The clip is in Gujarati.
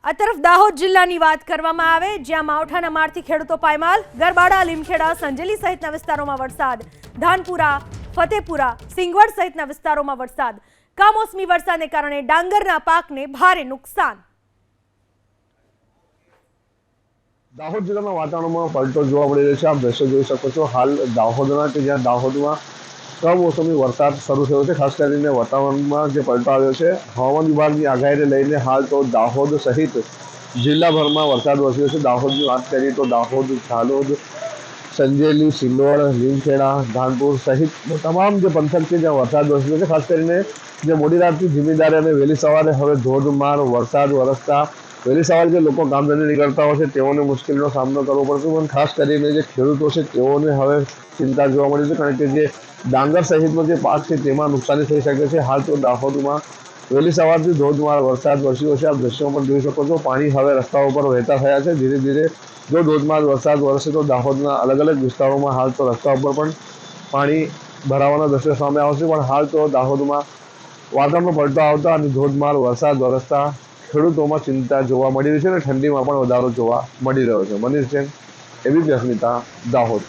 આ તરફ દાહોદ જિલ્લાની વાત કરવામાં આવે, જ્યાં માવઠાના મારથી ખેડૂતો પાયમાલ। ગરબાડા, લીમખેડા, સંજેલી સહિતના વિસ્તારોમાં વરસાદ। ધાનપુરા, ફતેપુરા, સિંગવડ સહિતના વિસ્તારોમાં વરસાદ। કમોસમી વરસાદને કારણે ડાંગરના પાકને ભારે નુકસાન। દાહોદ જિલ્લાના વાતાવરણમાં પલટો જોવા મળી રહ્યો છે। આપ દ્રશ્યો જોઈ શકો છો હાલ દાહોદના કે જ્યાં દાહોદમાં કમોસમી વરસાદ શરૂ થયો છે। ખાસ કરીને વાતાવરણમાં જે પલટો આવ્યો છે, હવામાન વિભાગની આગાહીને લઈને હાલ તો દાહોદ સહિત જિલ્લાભરમાં વરસાદ વરસ્યો છે। દાહોદની વાત કરીએ તો દાહોદ, ઝાલોદ, સંજેલી, સિલ્લોડ, લીમખેડા, ધાનપુર સહિત તમામ જે પંથક છે જ્યાં વરસાદ વરસ્યો છે। ખાસ કરીને જે મોડી રાતથી ધીમી ધારે અને વહેલી સવારે હવે ધોધમાર વરસાદ વરસતા વહેલી સવારે જે લોકો કામ ધંધે નીકળતા હોય છે તેઓને મુશ્કેલીનો સામનો કરવો પડશે, પણ ખાસ કરીને જે ખેડૂતો છે તેઓને હવે ચિંતા જોવા મળી છે, કારણ કે જે ડાંગર સહિતનો જે પાક છે તેમાં નુકસાની થઈ શકે છે। હાલ તો દાહોદમાં વહેલી સવારથી ધોધમાર વરસાદ વરસ્યો છે। આપ દ્રશ્યો પણ જોઈ શકો છો, પાણી હવે રસ્તાઓ પર વહેતા થયા છે। ધીરે ધીરે જો ધોધમાર વરસાદ વરસે તો દાહોદના અલગ અલગ વિસ્તારોમાં હાલ તો રસ્તા ઉપર પણ પાણી ભરાવાના દ્રશ્યો સામે આવશે, પણ હાલ તો દાહોદમાં વાતાવરણમાં પલટો આવતા અને ધોધમાર વરસાદ વરસતા ખેડૂતોમાં ચિંતા જોવા મળી રહી છે અને ઠંડીમાં પણ વધારો જોવા મળી રહ્યો છે। મનીષ જૈન, એબીપી અસ્મિતા, દાહોદ।